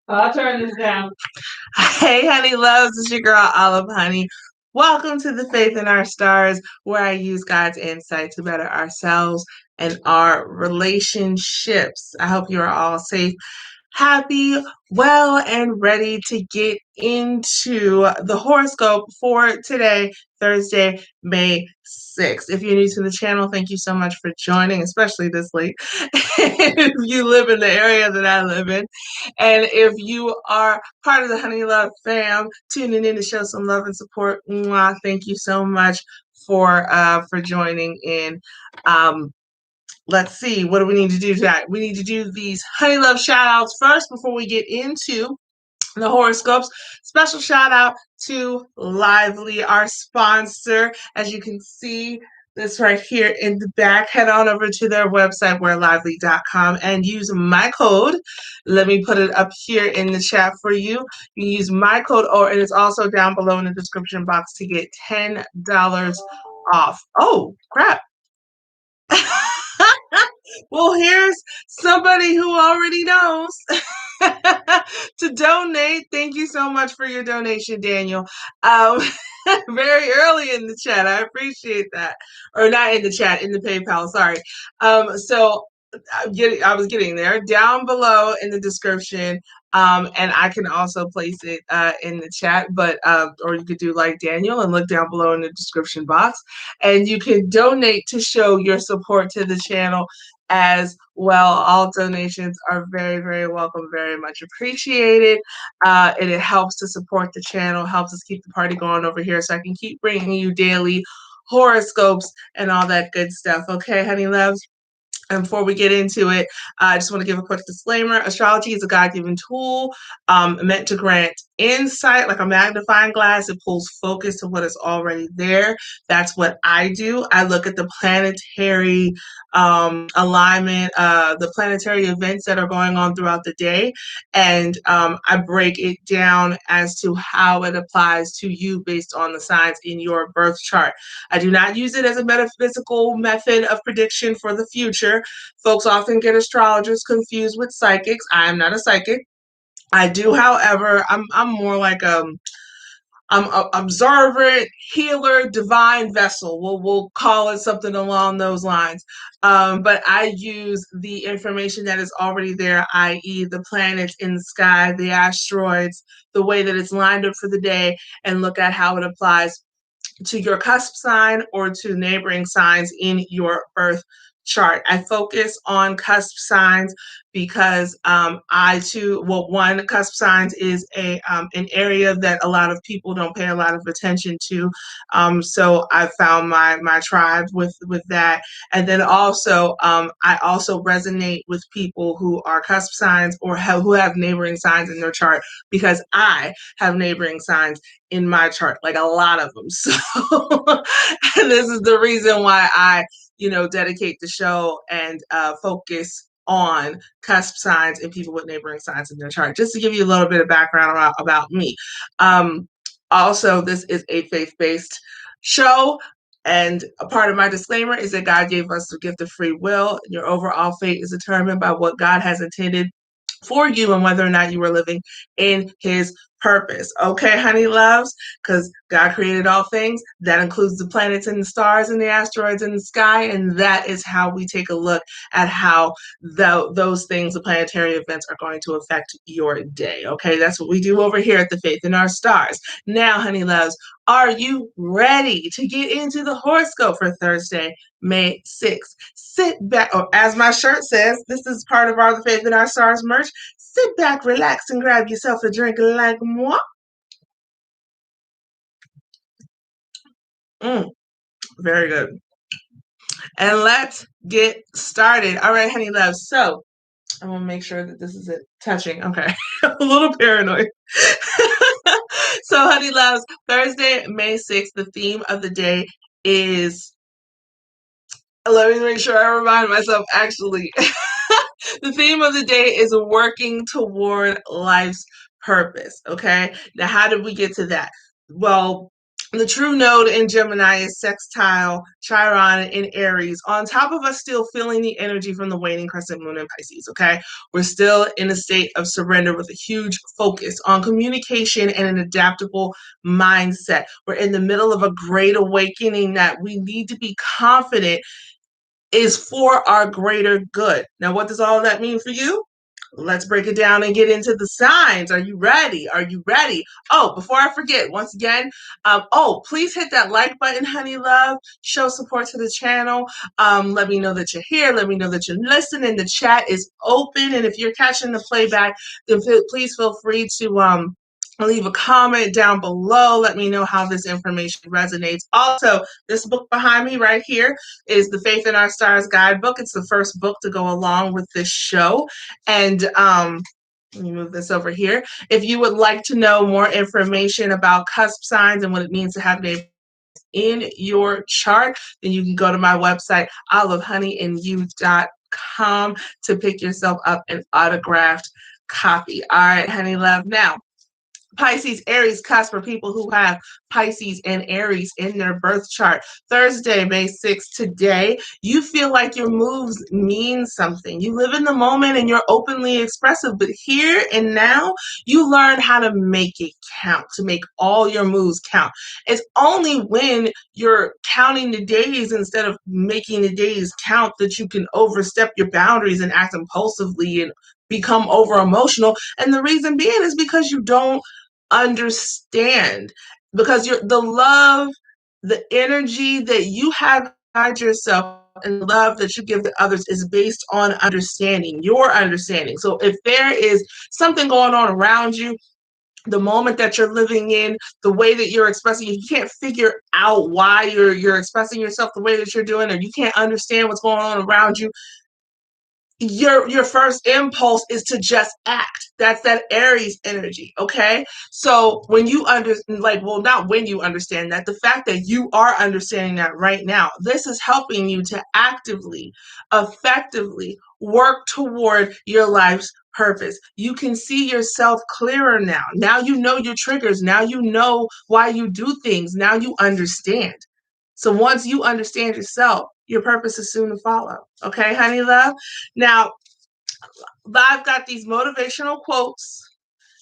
I'll turn this down. Hey, honey loves, it's your girl Olive Honey. Welcome to the Faith in Our Stars, where I use God's insight to better ourselves and our relationships. I hope you are all safe, happy, well, and ready to get into the horoscope for today, Thursday, May 6th. If you're new to the channel, thank you so much for joining, especially this late. If you live in the area that I live in, and if you are part of the Honey Love fam, tuning in to show some love and support, mwah, thank you so much for joining in. Let's see, what do we need to do today? We need to do these Honey Love shout outs first before we get into the horoscopes. Special shout out to Lively, our sponsor. As you can see, this right here in the back, head on over to their website, wearelively.com, and use my code. Let me put it up here in the chat for you. You use my code, and it's also down below in the description box to get $10 off. Oh, crap. Well, here's somebody who already knows to donate. Thank you so much for your donation, Daniel. Um, very early in the chat. I appreciate that. Or not in the chat, in the PayPal. Sorry. I was getting there. Down below in the description, and I can also place it in the chat, but or you could do like Daniel and look down below in the description box, and you can donate to show your support to the channel as well. All donations are very, very welcome, very much appreciated, and it helps to support the channel, helps us keep the party going over here, so I can keep bringing you daily horoscopes and all that good stuff. Okay, honey loves. And before we get into it, I just want to give a quick disclaimer. Astrology is a God-given tool meant to grant insight, like a magnifying glass. It pulls focus to what is already there. That's what I do. I look at the planetary alignment, the planetary events that are going on throughout the day, and I break it down as to how it applies to you based on the signs in your birth chart. I do not use it as a metaphysical method of prediction for the future. Folks often get astrologers confused with psychics. I am not a psychic. I do, however, I'm more like I'm an observant, healer, divine vessel. We'll call it something along those lines. But I use the information that is already there, i.e., the planets in the sky, the asteroids, the way that it's lined up for the day, and look at how it applies to your cusp sign or to neighboring signs in your birth chart. I focus on cusp signs because one, cusp signs is an area that a lot of people don't pay a lot of attention to. So I found my tribe with that, and then also I also resonate with people who are cusp signs or who have neighboring signs in their chart, because I have neighboring signs in my chart, like a lot of them. So, and this is the reason why I, dedicate the show and focus on cusp signs and people with neighboring signs in their chart, just to give you a little bit of background about me. Also, this is a faith-based show. And a part of my disclaimer is that God gave us the gift of free will. Your overall fate is determined by what God has intended for you and whether or not you are living in his purpose. Okay, honey loves, because God created all things. That includes the planets and the stars and the asteroids in the sky, and that is how we take a look at how those things, the planetary events, are going to affect your day. Okay, that's what we do over here at the Faith in Our Stars. Now, honey loves, are you ready to get into the horoscope for Thursday, May 6th? Sit back, or as my shirt says, this is part of our The Faith in Our Stars merch. Sit back, relax, and grab yourself a drink like moi. Very good. And let's get started. All right, honey love. So I want to make sure that this is it. Touching. Okay. A little paranoid. So, honey loves, Thursday, May 6th, the theme of the day is, let me make sure I remind myself, actually. The theme of the day is working toward life's purpose. Okay. Now, how did we get to that? Well, The true node in Gemini is sextile Chiron in Aries, on top of us still feeling the energy from the waning crescent moon in Pisces, okay? We're still in a state of surrender with a huge focus on communication and an adaptable mindset. We're in the middle of a great awakening that we need to be confident is for our greater good. Now, what does all of that mean for you? Let's break it down and get into the signs. Are you ready? Are you ready? Oh, before I forget, once again, please hit that like button, honey love. Show support to the channel. Let me know that you're here. Let me know that you're listening. The chat is open. And if you're catching the playback, then please feel free to leave a comment down below. Let me know how this information resonates. Also, this book behind me right here is the Faith in Our Stars guidebook. It's the first book to go along with this show. And let me move this over here. If you would like to know more information about cusp signs and what it means to have an in your chart, then you can go to my website, olivehoneyindyou.com, to pick yourself up an autographed copy. All right, honey love. Now, Pisces, Aries, cusp for people who have Pisces and Aries in their birth chart. Thursday, May 6th, today, you feel like your moves mean something. You live in the moment and you're openly expressive, but here and now, you learn how to make it count, to make all your moves count. It's only when you're counting the days instead of making the days count that you can overstep your boundaries and act impulsively and become over emotional. And the reason being is because you don't understand, because the love, the energy that you have inside yourself and the love that you give to others is based on understanding, your understanding. So if there is something going on around you, the moment that you're living in, the way that you're expressing, you can't figure out why you're expressing yourself the way that you're doing, or you can't understand what's going on around you, your first impulse is to just act. That's that Aries energy, okay? So when you not when you understand that, the fact that you are understanding that right now, this is helping you to actively, effectively work toward your life's purpose. You can see yourself clearer now. Now you know your triggers. Now you know why you do things. Now you understand. So once you understand yourself, your purpose is soon to follow. Okay, honey love? Now, I've got these motivational quotes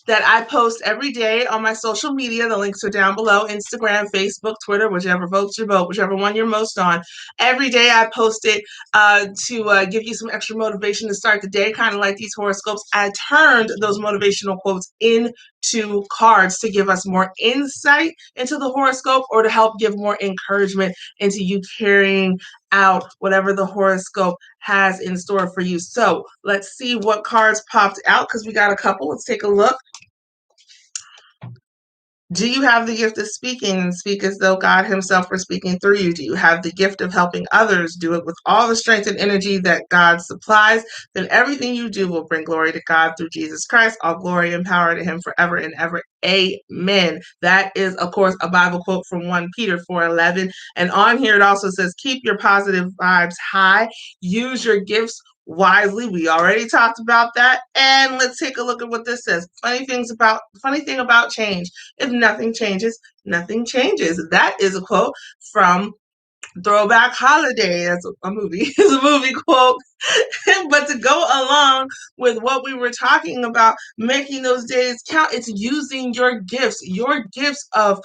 that I post every day on my social media. The links are down below: Instagram, Facebook, Twitter, whichever votes your vote, whichever one you're most on. Every day I post it to give you some extra motivation to start the day, kind of like these horoscopes. I turned those motivational quotes into cards to give us more insight into the horoscope, or to help give more encouragement into you carrying out whatever the horoscope has in store for you. So let's see what cards popped out, because we got a couple. Let's take a look. Do you have the gift of speaking and speak as though God himself were speaking through you? Do you have the gift of helping others? Do it with all the strength and energy that God supplies. Then everything you do will bring glory to God through Jesus Christ. All glory and power to him forever and ever. Amen. That is, of course, a Bible quote from 1 Peter 4:11. And on here it also says, keep your positive vibes high. Use your gifts wisely. We already talked about that. And let's take a look at what this says. Funny thing about change. If nothing changes, nothing changes. That is a quote from Throwback Holiday. That's a movie. It's a movie quote. But to go along with what we were talking about, making those days count, it's using your gifts of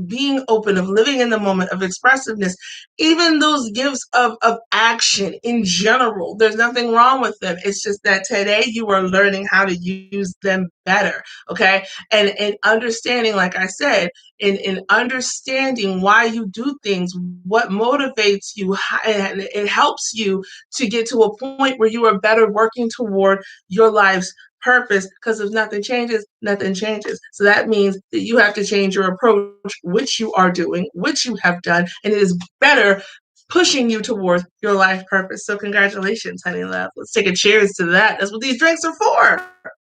being open, of living in the moment, of expressiveness, even those gifts of action in general. There's nothing wrong with them. It's just that today you are learning how to use them better, okay? And understanding, like I said, in understanding why you do things, what motivates you, and it helps you to get to a point where you are better working toward your life's purpose. Because if nothing changes, nothing changes. So that means that you have to change your approach, which you are doing, which you have done, and it is better pushing you towards your life purpose. So congratulations, honey love. Let's take a cheers to that. That's what these drinks are for.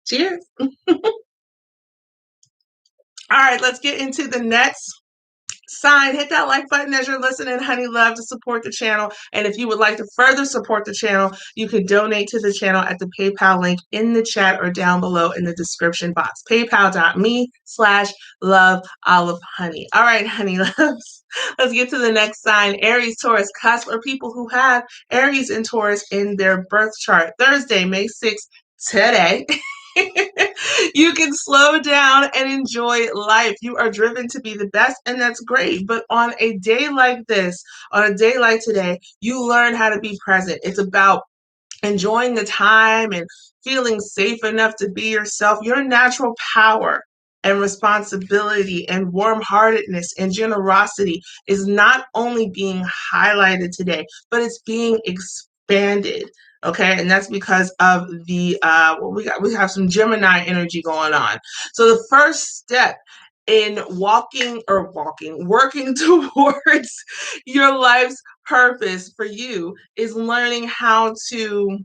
Cheers. All right, let's get into the next sign, hit that like button as you're listening, honey love, to support the channel. And if you would like to further support the channel, you can donate to the channel at the PayPal link in the chat or down below in the description box. PayPal.me/loveolivehoney. All right, honey loves. Let's get to the next sign. Aries, Taurus, cusp, or people who have Aries and Taurus in their birth chart. Thursday, May 6th, today. You can slow down and enjoy life. You are driven to be the best, and that's great. But on a day like this, on a day like today, you learn how to be present. It's about enjoying the time and feeling safe enough to be yourself. Your natural power and responsibility and warm-heartedness and generosity is not only being highlighted today, but it's being expanded. Okay, and that's because of the we have some Gemini energy going on. So the first step in working towards your life's purpose for you is learning how to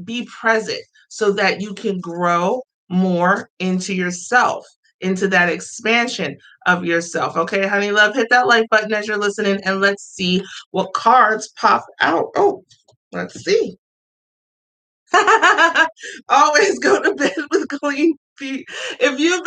be present so that you can grow more into yourself, into that expansion of yourself. Okay, honey love, hit that like button as you're listening, and let's see what cards pop out. Oh, let's see. Always go to bed with clean feet. If you're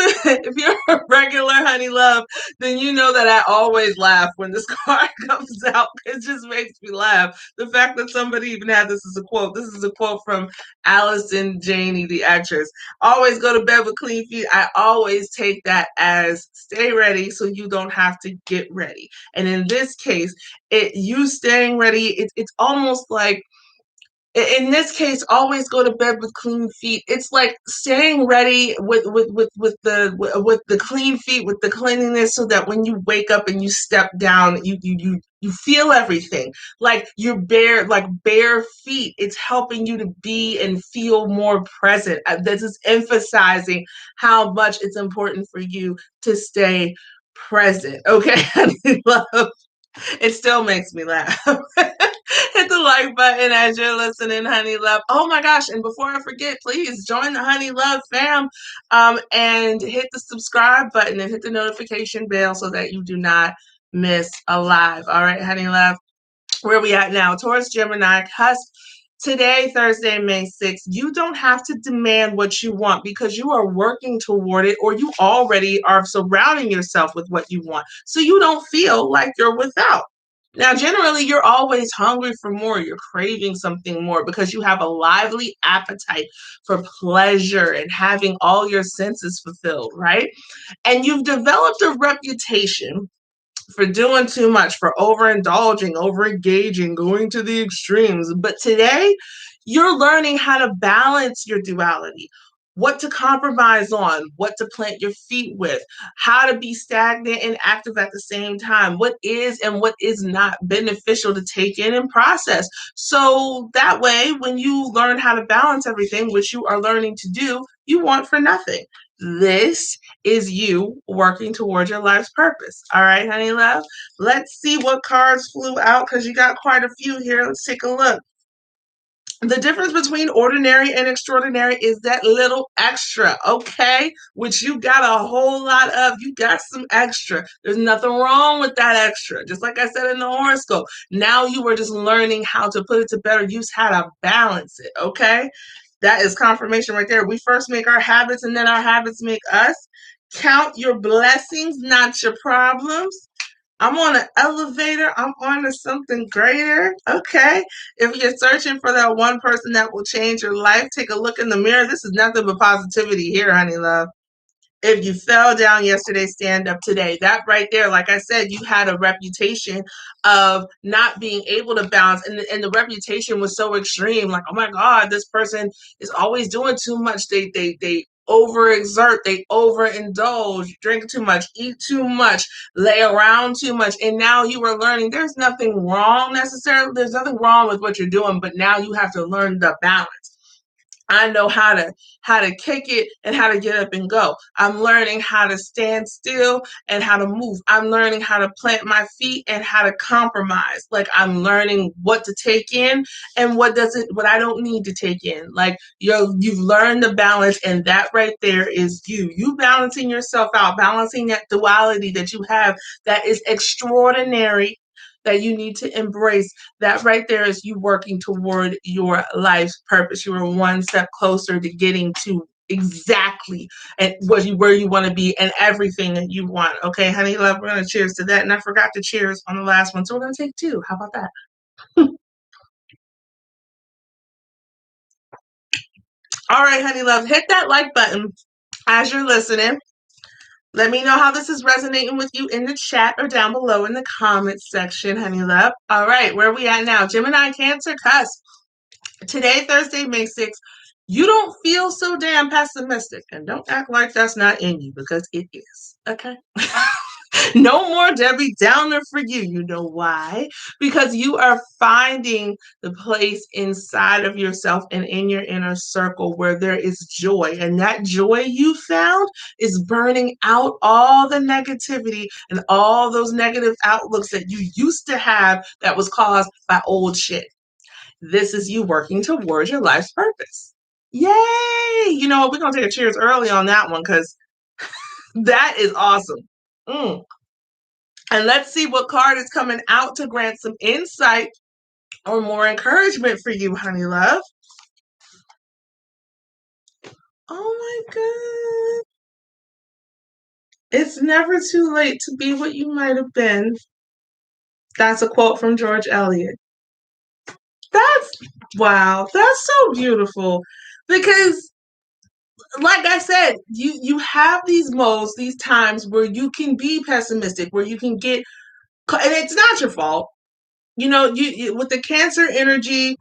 a regular honey love, then you know that I always laugh when this card comes out. It just makes me laugh. The fact that somebody even had this as a quote. This is a quote from Allison Janney, the actress. Always go to bed with clean feet. I always take that as stay ready so you don't have to get ready. And in this case, you staying ready, it's almost like, in this case, always go to bed with clean feet. It's like staying ready with the clean feet, with the cleanliness, so that when you wake up and you step down, you feel everything like you're bare feet. It's helping you to be and feel more present. This is emphasizing how much it's important for you to stay present. Okay, love. It still makes me laugh. Hit the like button as you're listening, honey love. Oh my gosh, and before I forget, please join the honey love fam, and hit the subscribe button and hit the notification bell so that you do not miss a live. All right, honey love, where are we at now? Taurus, Gemini, cusp. Today, Thursday, May 6th, you don't have to demand what you want because you are working toward it, or you already are surrounding yourself with what you want. So you don't feel like you're without. Now, generally, you're always hungry for more. You're craving something more because you have a lively appetite for pleasure and having all your senses fulfilled, right? And you've developed a reputation for doing too much, for overindulging, overengaging, going to the extremes. But today, you're learning how to balance your duality, what to compromise on, what to plant your feet with, how to be stagnant and active at the same time, what is and what is not beneficial to take in and process. So that way, when you learn how to balance everything, which you are learning to do, you want for nothing. This is you working towards your life's purpose. All right, honey love. Let's see what cards flew out because you got quite a few here. Let's take a look. The difference between ordinary and extraordinary is that little extra, okay? Which you got a whole lot of. You got some extra. There's nothing wrong with that extra. Just like I said in the horoscope. Now you are just learning how to put it to better use, how to balance it, okay? That is confirmation right there. We first make our habits and then our habits make us. Count your blessings, not your problems. I'm on an elevator. I'm on to something greater. Okay. If you're searching for that one person that will change your life, take a look in the mirror. This is nothing but positivity here, honey love. If you fell down yesterday, stand up today. That right there, like I said, you had a reputation of not being able to balance. And the reputation was so extreme. Like, oh my God, this person is always doing too much. They overexert, they overindulge, drink too much, eat too much, lay around too much. And now you are learning there's nothing wrong necessarily. There's nothing wrong with what you're doing, but now you have to learn the balance. I know how to kick it and how to get up and go. I'm learning how to stand still and how to move. I'm learning how to plant my feet and how to compromise. Like I'm learning what to take in and what I don't need to take in. Like you've learned the balance, and that right there is you balancing yourself out, balancing that duality that you have that is extraordinary, that you need to embrace. That right there is you working toward your life's purpose. You are one step closer to getting to exactly and where you want to be and everything that you want. Okay, honey love, we're gonna cheers to that. And I forgot to cheers on the last one, so we're gonna take two. How about that? All right, honey love, hit that like button as you're listening. Let me know how this is resonating with you in the chat or down below in the comments section, honey love. All right, where are we at now? Gemini, Cancer, cusp. Today, Thursday, May 6th, you don't feel so damn pessimistic. And don't act like that's not in you, because it is. Okay? No more Debbie Downer for you. You know why? Because you are finding the place inside of yourself and in your inner circle where there is joy. And that joy you found is burning out all the negativity and all those negative outlooks that you used to have that was caused by old shit. This is you working towards your life's purpose. Yay! You know what? We're going to take a cheers early on that one because that is awesome. And let's see what card is coming out to grant some insight or more encouragement for you, honey love. Oh my God. It's never too late to be what you might have been. That's a quote from George Eliot. That's wow. That's so beautiful because like I said, you have these modes, these times where you can be pessimistic, where you can get, and it's not your fault. You know, you with the Cancer energy,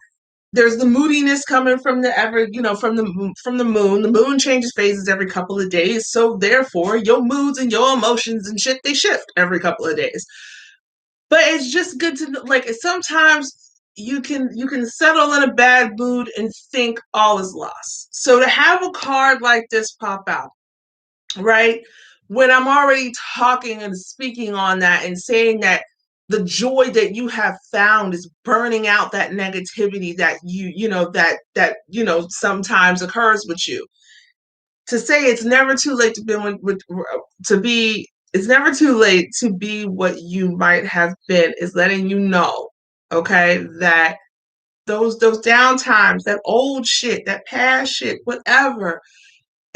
there's the moodiness coming from the from the moon. The moon changes phases every couple of days, so therefore your moods and your emotions and shit, they shift every couple of days. But it's just good to know, like sometimes you can settle in a bad mood and think all is lost. So to have a card like this pop out, right? When I'm already talking and speaking on that and saying that the joy that you have found is burning out that negativity that sometimes occurs with you. To say it's never too late to be it's never too late to be what you might have been is letting you know, okay, that those down times, that old shit, that past shit, whatever,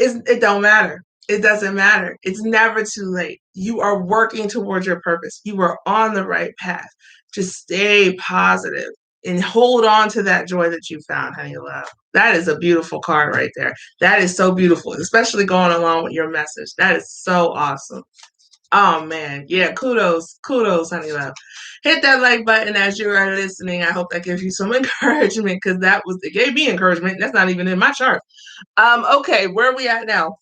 it don't matter. It doesn't matter. It's never too late. You are working towards your purpose. You are on the right path. Just stay positive and hold on to that joy that you found, honey love. That is a beautiful card right there. That is so beautiful, especially going along with your message. That is so awesome. Oh man, yeah, kudos, honey love. Hit that like button as you are listening. I hope that gives you some encouragement because it gave me encouragement. That's not even in my chart. Okay, where are we at now?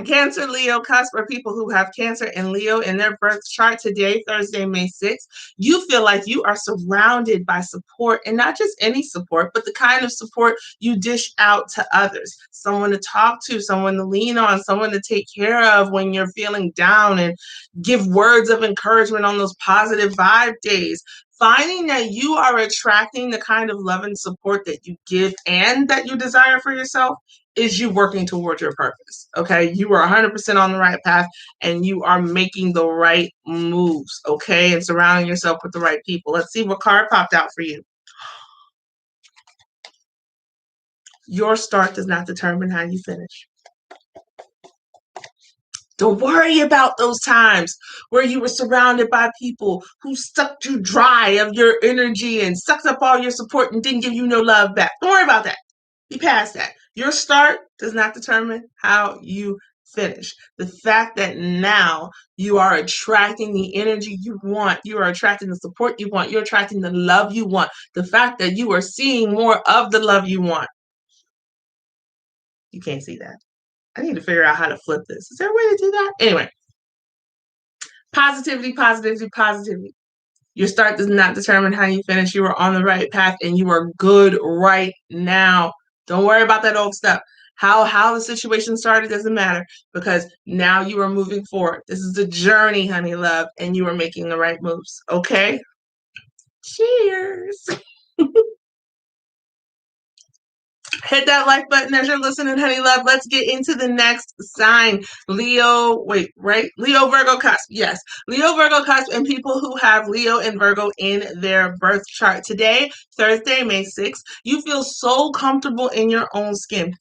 Cancer, Leo, cusp are people who have Cancer and Leo in their birth chart today, Thursday, May 6th. You feel like you are surrounded by support, and not just any support, but the kind of support you dish out to others. Someone to talk to, someone to lean on, someone to take care of when you're feeling down and give words of encouragement on those positive vibe days. Finding that you are attracting the kind of love and support that you give and that you desire for yourself is you working towards your purpose. Okay. You are 100% on the right path and you are making the right moves. Okay. And surrounding yourself with the right people. Let's see what card popped out for you. Your start does not determine how you finish. Don't worry about those times where you were surrounded by people who sucked you dry of your energy and sucked up all your support and didn't give you no love back. Don't worry about that. Be past that. Your start does not determine how you finish. The fact that now you are attracting the energy you want, you are attracting the support you want, you're attracting the love you want, the fact that you are seeing more of the love you want. You can't see that. I need to figure out how to flip this. Is there a way to do that? Anyway, positivity, positivity, positivity. Your start does not determine how you finish. You are on the right path and you are good right now. Don't worry about that old stuff. How the situation started doesn't matter, because now you are moving forward. This is a journey, honey love, and you are making the right moves. Okay? Cheers. Hit that like button as you're listening, honey love. Let's get into the next sign. Leo, wait, right? Leo, Virgo, cusp. Yes. Leo, Virgo, cusp, and people who have Leo and Virgo in their birth chart. Today, Thursday, May 6th, you feel so comfortable in your own skin.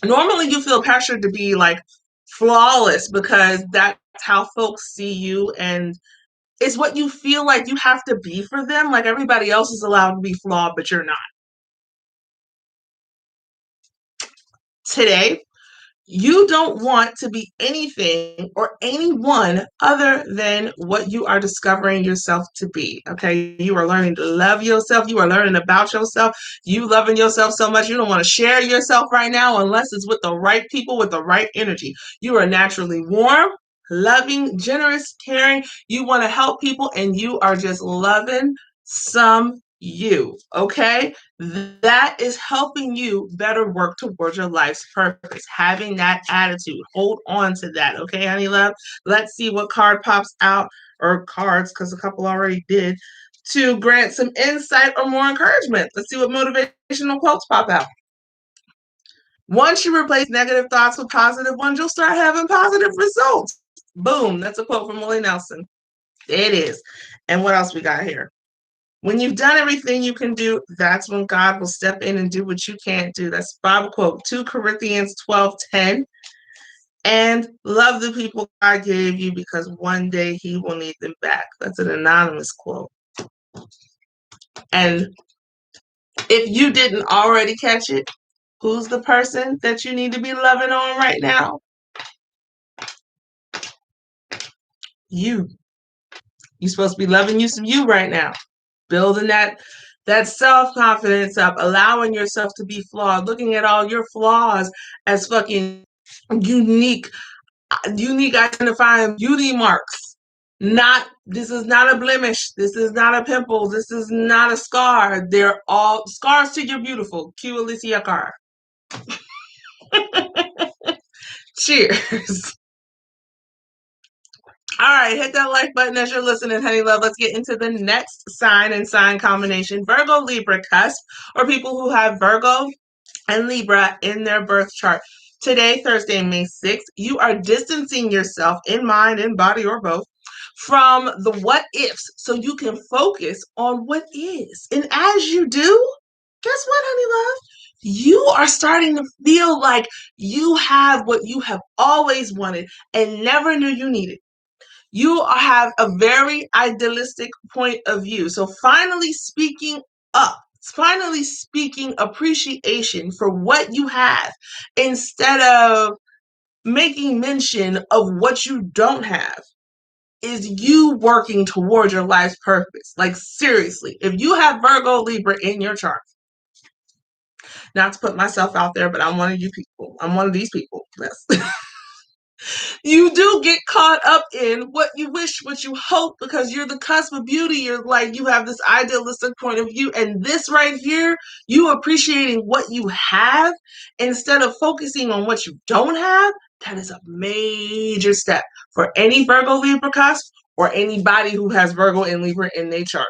Normally, you feel pressured to be like flawless because that's how folks see you, and it's what you feel like you have to be for them. Like everybody else is allowed to be flawed, but you're not. Today, you don't want to be anything or anyone other than what you are discovering yourself to be. Okay. You are learning to love yourself. You are learning about yourself. You loving yourself so much. You don't want to share yourself right now unless it's with the right people, with the right energy. You are naturally warm, loving, generous, caring. You want to help people, and you are just loving some you. Okay. That is helping you better work towards your life's purpose. Having that attitude, hold on to that. Okay, honey love. Let's see what card pops out, or cards, because a couple already did, to grant some insight or more encouragement. Let's see what motivational quotes pop out. Once you replace negative thoughts with positive ones, you'll start having positive results. Boom. That's a quote from Willie Nelson. It is. And what else we got here? When you've done everything you can do, that's when God will step in and do what you can't do. That's Bible quote, 2 Corinthians 12:10. And love the people God gave you, because one day he will need them back. That's an anonymous quote. And if you didn't already catch it, who's the person that you need to be loving on right now? You. You're supposed to be loving you some you right now. Building that self-confidence up, allowing yourself to be flawed, looking at all your flaws as fucking unique identifying beauty marks. This is not a blemish. This is not a pimple. This is not a scar. They're all scars to your beautiful. Cue Alicia Carr. Cheers. All right, hit that like button as you're listening, honey love. Let's get into the next sign and sign combination. Virgo, Libra, cusp, or people who have Virgo and Libra in their birth chart. Today, Thursday, May 6th, you are distancing yourself in mind, in body, or both from the what ifs so you can focus on what is. And as you do, guess what, honey love? You are starting to feel like you have what you have always wanted and never knew you needed. You have a very idealistic point of view. So finally speaking up, finally speaking appreciation for what you have, instead of making mention of what you don't have, is you working towards your life's purpose. Like seriously, if you have Virgo, Libra in your chart, not to put myself out there, but I'm one of you people. I'm one of these people. Yes. You do get caught up in what you wish, what you hope, because you're the cusp of beauty. You're like, you have this idealistic point of view. And this right here, you appreciating what you have instead of focusing on what you don't have, that is a major step for any Virgo Libra cusp or anybody who has Virgo and Libra in their chart.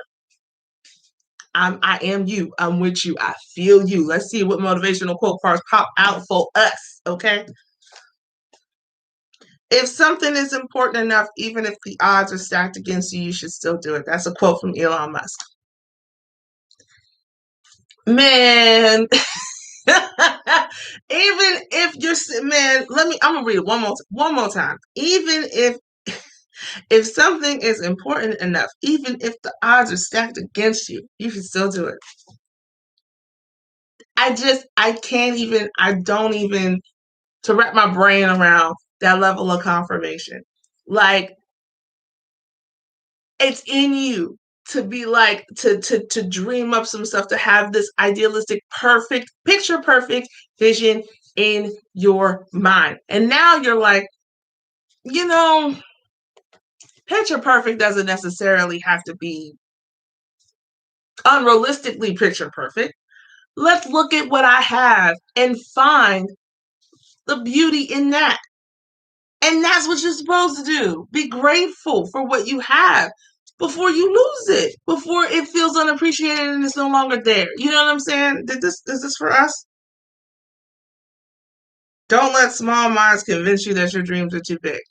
I am you. I'm with you. I feel you. Let's see what motivational quote cards pop out for us. Okay. If something is important enough, even if the odds are stacked against you, you should still do it. That's a quote from Elon Musk. Man, even if you're man, I'm gonna read it one more time. Even if something is important enough, even if the odds are stacked against you, you should still do it. I don't even to wrap my brain around that level of confirmation. Like, it's in you to be like to dream up some stuff, to have this idealistic, perfect, picture perfect vision in your mind. And now you're like, you know, picture perfect doesn't necessarily have to be unrealistically picture perfect. Let's look at what I have and find the beauty in that. And that's what you're supposed to do. Be grateful for what you have before you lose it, before it feels unappreciated and it's no longer there. You know what I'm saying? Is this for us? Don't let small minds convince you that your dreams are too big.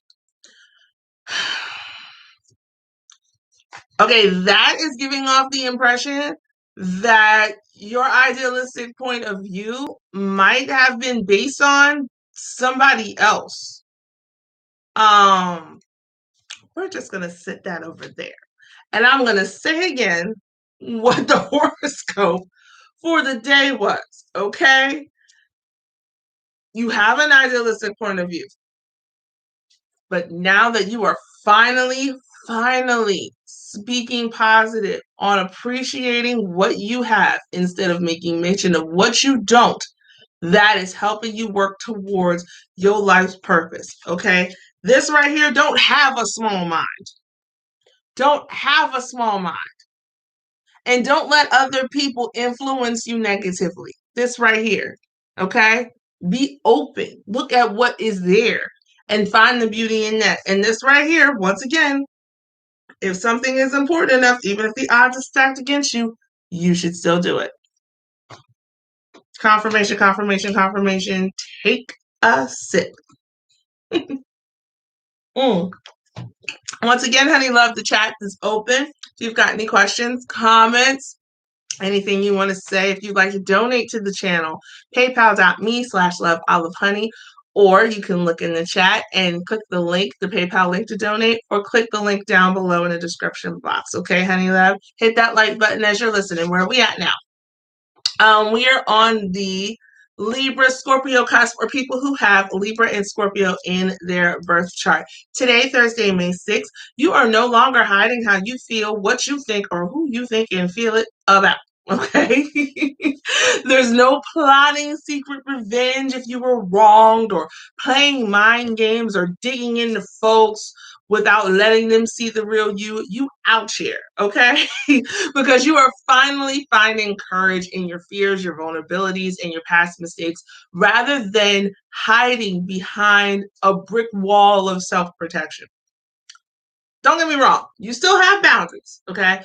Okay, that is giving off the impression that your idealistic point of view might have been based on somebody else. We're just gonna sit that over there. And I'm gonna say again what the horoscope for the day was, okay? You have an idealistic point of view. But now that you are finally speaking positive on appreciating what you have instead of making mention of what you don't, that is helping you work towards your life's purpose. Okay. This right here, don't have a small mind. Don't have a small mind. And don't let other people influence you negatively. This right here. Okay. Be open. Look at what is there and find the beauty in that. And this right here, once again, if something is important enough, even if the odds are stacked against you, you should still do it. Confirmation, confirmation, confirmation. Take a sip. Once again, honey, love, the chat is open. If you've got any questions, comments, anything you want to say, if you'd like to donate to the channel, paypal.me/loveolivehoney, or you can look in the chat and click the link, the PayPal link to donate, or click the link down below in the description box. Okay, honey love? Hit that like button as you're listening. Where are we at now? We are on the Libra Scorpio cusp, or people who have Libra and Scorpio in their birth chart. Today, Thursday, May 6th, you are no longer hiding how you feel, what you think, or who you think and feel it about. Okay. There's no plotting secret revenge if you were wronged, or playing mind games, or digging into folks without letting them see the real you. You out here, okay? Because you are finally finding courage in your fears, your vulnerabilities, and your past mistakes, rather than hiding behind a brick wall of self-protection. Don't get me wrong, you still have boundaries, okay?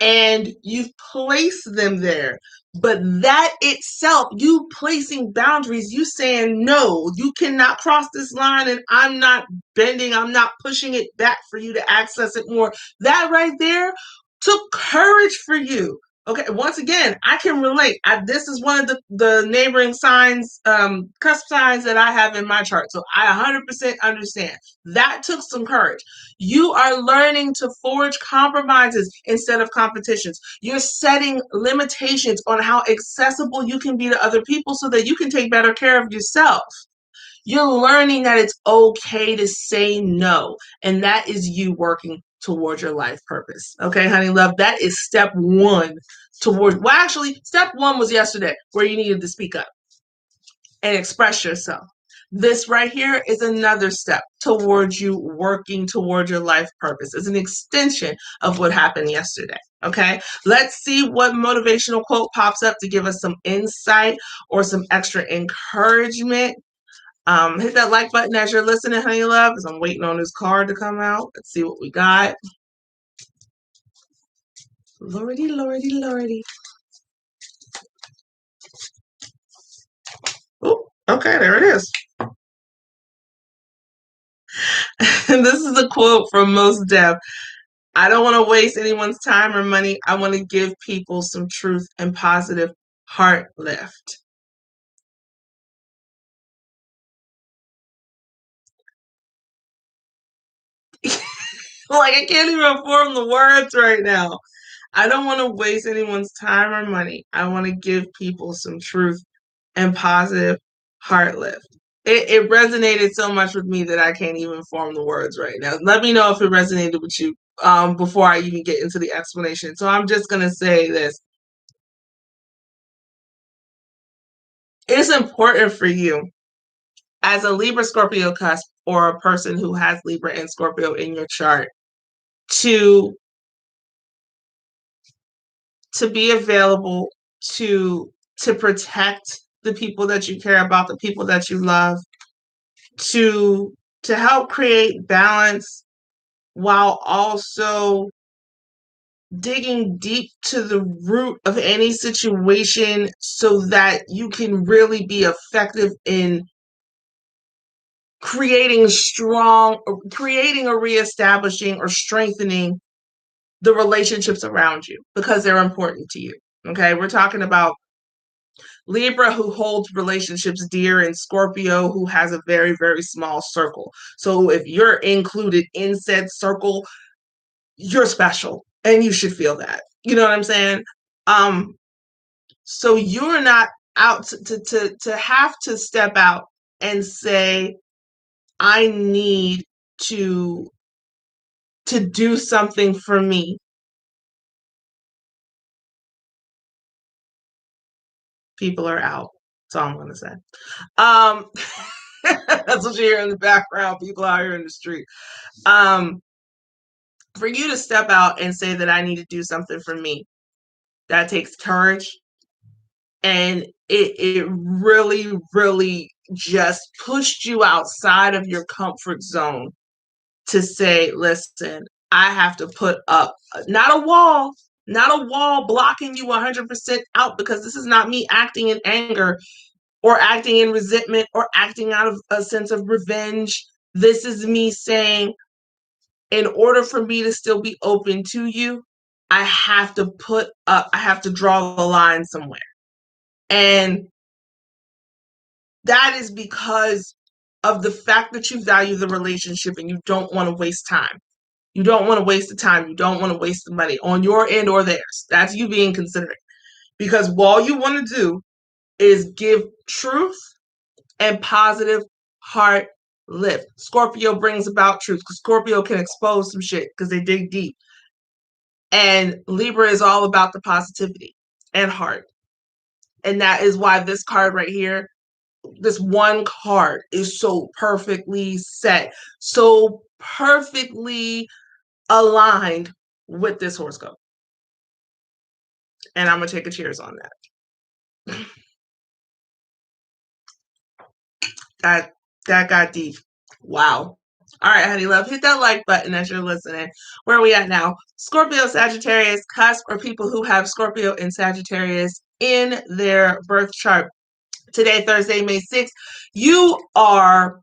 And you've placed them there. But that itself, you placing boundaries, you saying, no, you cannot cross this line, and I'm not bending, I'm not pushing it back for you to access it more. That right there took courage for you. Okay, once again, I can relate. This is one of the neighboring signs, cusp signs that I have in my chart. So I 100% understand. That took some courage. You are learning to forge compromises instead of competitions. You're setting limitations on how accessible you can be to other people so that you can take better care of yourself. You're learning that it's okay to say no, and that is you working towards your life purpose. Okay, honey love, that is step one towards, well, actually, step one was yesterday, where you needed to speak up and express yourself. This right here is another step towards you working towards your life purpose. It's an extension of what happened yesterday. Okay, let's see what motivational quote pops up to give us some insight or some extra encouragement. Hit that like button as you're listening, honey love, because I'm waiting on this card to come out. Let's see what we got. Lordy, lordy, lordy. Oh, okay, there it is. And this is a quote from Mos Def. I don't want to waste anyone's time or money. I want to give people some truth and positive heart lift. Like, I can't even form the words right now. I don't want to waste anyone's time or money. I want to give people some truth and positive heart lift. It resonated so much with me that I can't even form the words right now. Let me know if it resonated with you before I even get into the explanation. So I'm just going to say this. It's important for you as a Libra Scorpio cusp, or a person who has Libra and Scorpio in your chart, to be available to to protect the people that you care about, the people that you love, to help create balance while also digging deep to the root of any situation so that you can really be effective in creating or reestablishing or strengthening the relationships around you because they're important to you. Okay, we're talking about Libra, who holds relationships dear, and Scorpio, who has a very, very small circle. So if you're included in said circle, you're special and you should feel that. You know what I'm saying? So you're not out to have to step out and say, I need to do something for me. People are out. That's all I'm going to say. That's what you hear in the background. People out here in the street. For you to step out and say that I need to do something for me, that takes courage. And it really, really just pushed you outside of your comfort zone to say, listen, I have to put up not a wall blocking you 100% out, because this is not me acting in anger or acting in resentment or acting out of a sense of revenge. This is me saying, in order for me to still be open to you, I have to draw the line somewhere. And that is because of the fact that you value the relationship and you don't want to waste time. You don't want to waste the time. You don't want to waste the money on your end or theirs. That's you being considerate. Because all you want to do is give truth and positive heart lift. Scorpio brings about truth because Scorpio can expose some shit because they dig deep. And Libra is all about the positivity and heart. And that is why this card right here, this one card, is so perfectly set, so perfectly aligned with this horoscope. And I'm going to take a cheers on that. That got deep. Wow. All right, honey love, hit that like button as you're listening. Where are we at now? Scorpio, Sagittarius, cusp, or people who have Scorpio and Sagittarius in their birth chart. Today, Thursday, May 6th, you are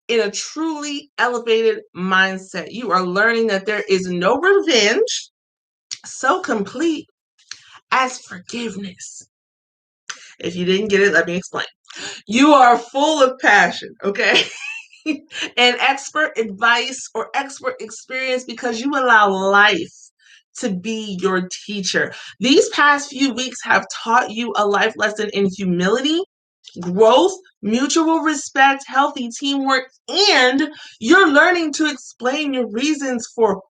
in a truly elevated mindset. You are learning that there is no revenge so complete as forgiveness. If you didn't get it, let me explain. You are full of passion, okay? And expert advice or expert experience because you allow life to be your teacher. These past few weeks have taught you a life lesson in humility, growth, mutual respect, healthy teamwork, and you're learning to explain your reasons for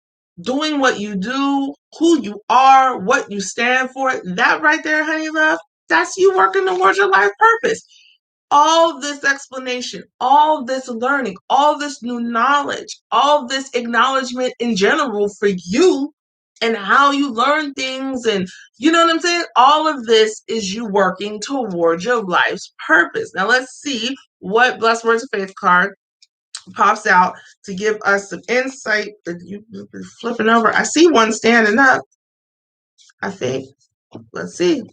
doing what you do, who you are, what you stand for. That right there, honey love, that's you working towards your life purpose. All this explanation, all this learning, all this new knowledge, all this acknowledgement in general for you and how you learn things, and you know what I'm saying? All of this is you working towards your life's purpose. Now let's see what Blessed Words of Faith card pops out to give us some insight. That you've been flipping over. I see one standing up, I think. Let's see.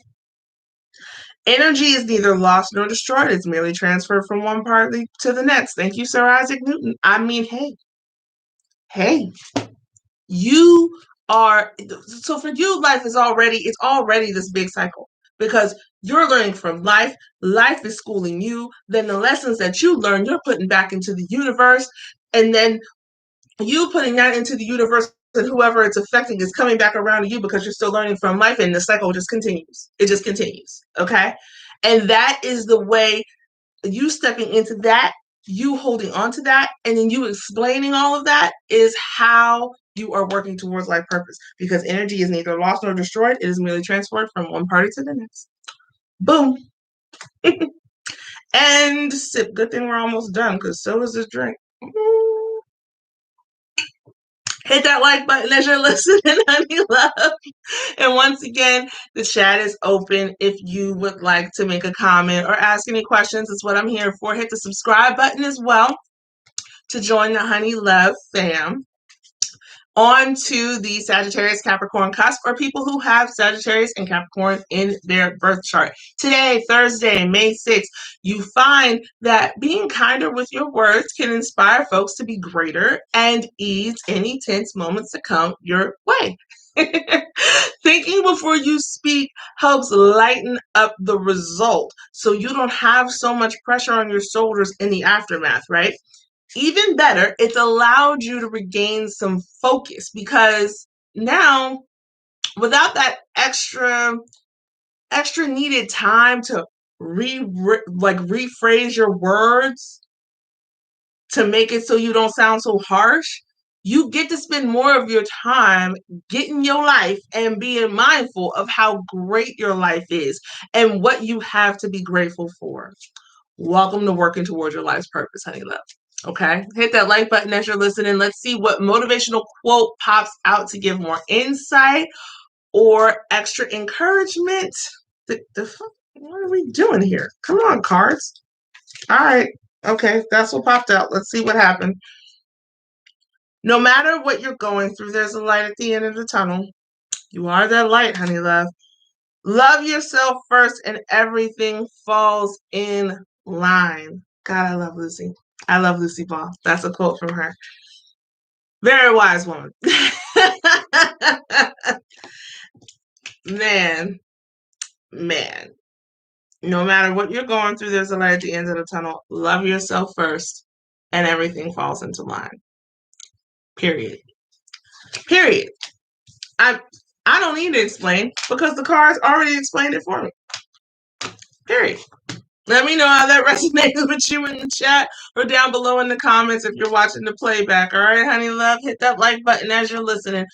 Energy is neither lost nor destroyed. It's merely transferred from one party to the next. Thank you, Sir Isaac Newton. I mean, hey, you are, so for you, life is it's already this big cycle because you're learning from life. Life is schooling you. Then the lessons that you learn, you're putting back into the universe. And then you putting that into the universe, and whoever it's affecting is coming back around to you because you're still learning from life, and the cycle just continues. It just continues. Okay. And that is the way you stepping into that, you holding on to that, and then you explaining all of that is how you are working towards life purpose, because energy is neither lost nor destroyed. It is merely transferred from one party to the next. Boom. And sip. Good thing we're almost done because so is this drink. Hit that like button as you're listening, honey love. And once again, the chat is open if you would like to make a comment or ask any questions. It's what I'm here for. Hit the subscribe button as well to join the Honey Love fam. On to the Sagittarius Capricorn cusp, or people who have Sagittarius and Capricorn in their birth chart. Today, Thursday, May 6th, you find that being kinder with your words can inspire folks to be greater and ease any tense moments that come your way. Thinking before you speak helps lighten up the result so you don't have so much pressure on your shoulders in the aftermath, right? Even better, it's allowed you to regain some focus because now, without that extra needed time to rephrase your words to make it so you don't sound so harsh, you get to spend more of your time getting your life and being mindful of how great your life is and what you have to be grateful for. Welcome to working towards your life's purpose, honey love. Okay, hit that like button as you're listening. Let's see what motivational quote pops out to give more insight or extra encouragement. What are we doing here? Come on, cards. All right. Okay, that's what popped out. Let's see what happened. No matter what you're going through, there's a light at the end of the tunnel. You are that light, honey love. Love yourself first and everything falls in line. God, I love Lucy. I love Lucy Ball. That's a quote from her. Very wise woman. Man. No matter what you're going through, there's a light at the end of the tunnel. Love yourself first and everything falls into line. Period. I don't need to explain because the cards already explained it for me. Period. Let me know how that resonates with you in the chat or down below in the comments if you're watching the playback. All right, honey love, hit that like button as you're listening.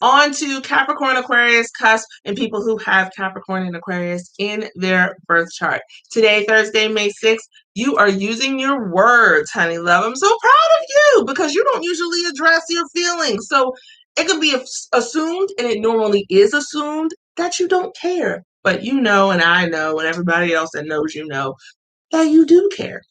On to Capricorn, Aquarius, cusp, and people who have Capricorn and Aquarius in their birth chart. Today, Thursday, May 6th, you are using your words, honey love. I'm so proud of you because you don't usually address your feelings. So it can be assumed, and it normally is assumed, that you don't care. But you know, and I know, and everybody else that knows you know, that you do care.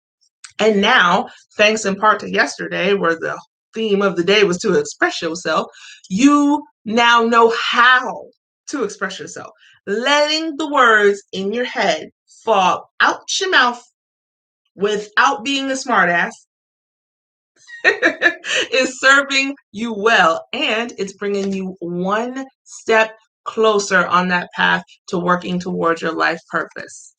And now, thanks in part to yesterday, where the theme of the day was to express yourself, you now know how to express yourself. Letting the words in your head fall out your mouth without being a smartass is serving you well, and it's bringing you one step closer on that path to working towards your life purpose.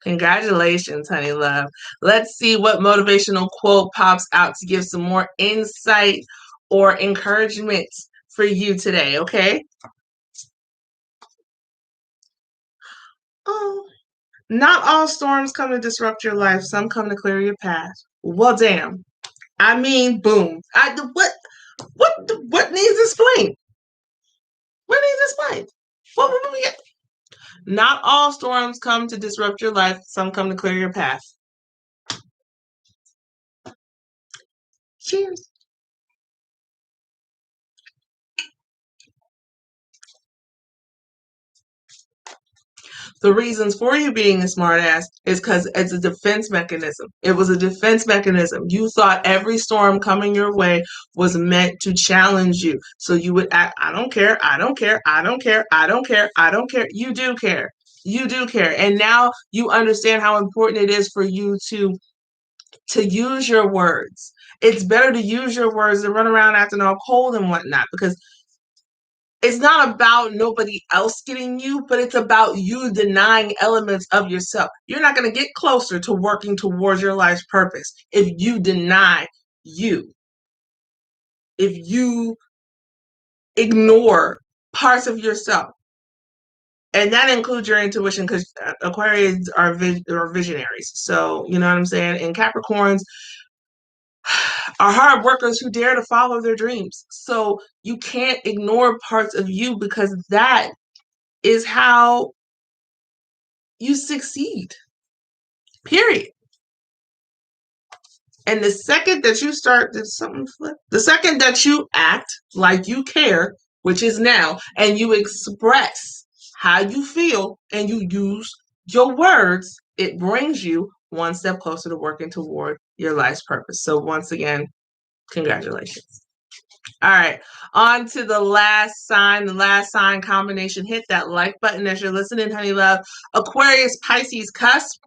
Congratulations, honey love. Let's see what motivational quote pops out to give some more insight or encouragement for you today, okay? Oh, not all storms come to disrupt your life. Some come to clear your path. Well, damn. I mean, boom. What needs explained? What needs explained? What will we get? Not all storms come to disrupt your life. Some come to clear your path. Cheers. The reasons for you being a smartass is because it's a defense mechanism. It was a defense mechanism. You thought every storm coming your way was meant to challenge you. So you would act, I don't care, I don't care, I don't care, I don't care, I don't care. You do care. You do care. And now you understand how important it is for you to use your words. It's better to use your words than run around acting all cold and whatnot, because it's not about nobody else getting you, but it's about you denying elements of yourself. You're not going to get closer to working towards your life's purpose if you deny you, if you ignore parts of yourself. And that includes your intuition, because Aquarians are visionaries. So, you know what I'm saying? And Capricorns are hard workers who dare to follow their dreams. So you can't ignore parts of you, because that is how you succeed. Period. And the second that you start, did something flip? The second that you act like you care, which is now, and you express how you feel and you use your words, it brings you one step closer to working toward your life's purpose. So once again, congratulations. All right, on to the last sign combination. Hit that like button as you're listening, honey love. Aquarius, Pisces, cusp,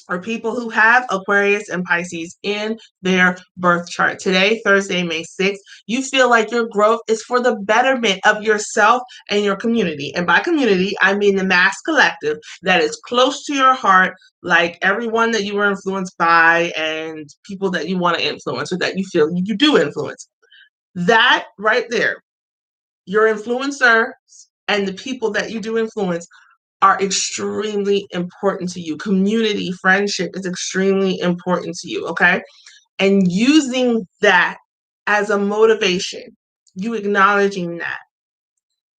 or people who have Aquarius and Pisces in their birth chart. Today, Thursday, May 6th, you feel like your growth is for the betterment of yourself and your community. And by community, I mean the mass collective that is close to your heart, like everyone that you were influenced by and people that you want to influence or that you feel you do influence. That right there, your influencer and the people that you do influence are extremely important to you. Community, friendship is extremely important to you, okay? And using that as a motivation, you acknowledging that,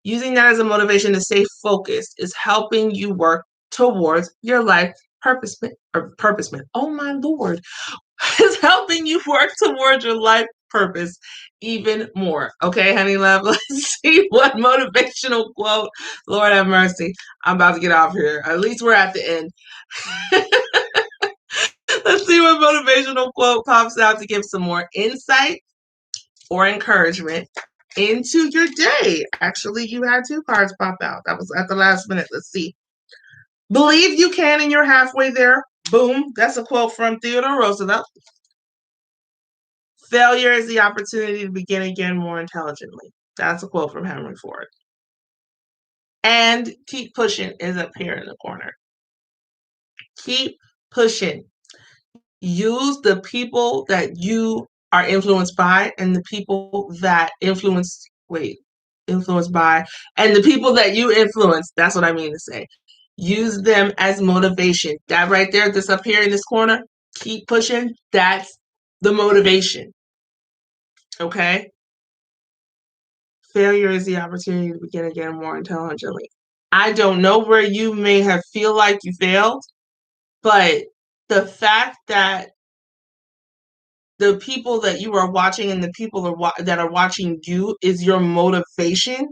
using that as a motivation to stay focused is helping you work towards your life purposement. Oh my Lord. Is helping you work towards your life purpose even more. Okay, honey love, let's see what motivational quote. Lord have mercy. I'm about to get off here. At least we're at the end. Let's see what motivational quote pops out to give some more insight or encouragement into your day. Actually, you had two cards pop out. That was at the last minute. Let's see. Believe you can and you're halfway there. Boom. That's a quote from Theodore Roosevelt. Failure is the opportunity to begin again more intelligently. That's a quote from Henry Ford. And keep pushing is up here in the corner. Keep pushing. Use the people that you are influenced by and the people that influenced by, and the people that you influence. That's what I mean to say. Use them as motivation. That right there, this up here in this corner, keep pushing. That's the motivation. Okay? Failure is the opportunity to begin again more intelligently. I don't know where you may have feel like you failed, but the fact that the people that you are watching and the people that are watching you is your motivation,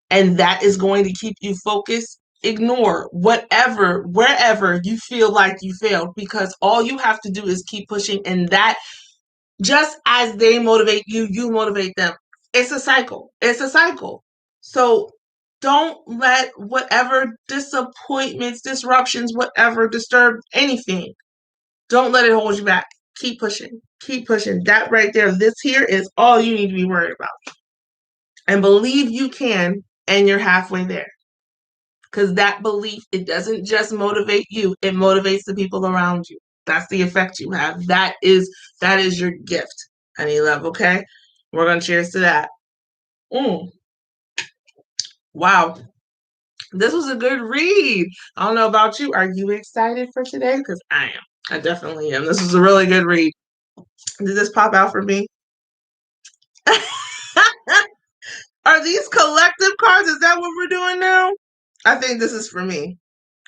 and that is going to keep you focused. Ignore wherever you feel like you failed, because all you have to do is keep pushing, and that just as they motivate you, you motivate them. It's a cycle. It's a cycle. So don't let whatever disappointments, disruptions, whatever disturb anything. Don't let it hold you back. Keep pushing. Keep pushing. That right there, this here is all you need to be worried about. And believe you can, and you're halfway there. Because that belief, it doesn't just motivate you, it motivates the people around you. That's the effect you have. That is your gift, honey love, okay? We're going to cheers to that. Wow. This was a good read. I don't know about you. Are you excited for today? Because I am. I definitely am. This was a really good read. Did this pop out for me? Are these collective cards? Is that what we're doing now? I think this is for me.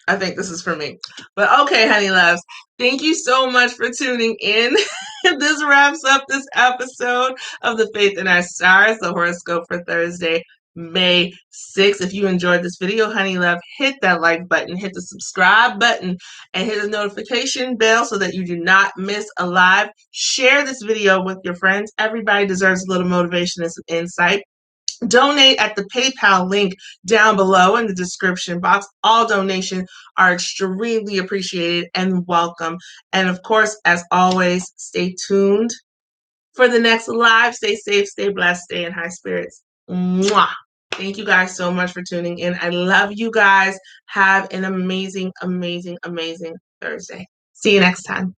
But okay, honey loves, thank you so much for tuning in. This wraps up this episode of the Faith in Our Stars, the horoscope for Thursday, May 6th. If you enjoyed this video, honey love, hit that like button, hit the subscribe button, and hit the notification bell so that you do not miss a live. Share this video with your friends. Everybody deserves a little motivation and some insight. Donate at the PayPal link down below in the description box. All donations are extremely appreciated and welcome. And of course, as always, stay tuned for the next live. Stay safe, stay blessed, stay in high spirits. Mwah. Thank you guys so much for tuning in. I love you guys. Have an amazing, amazing, amazing Thursday. See you next time.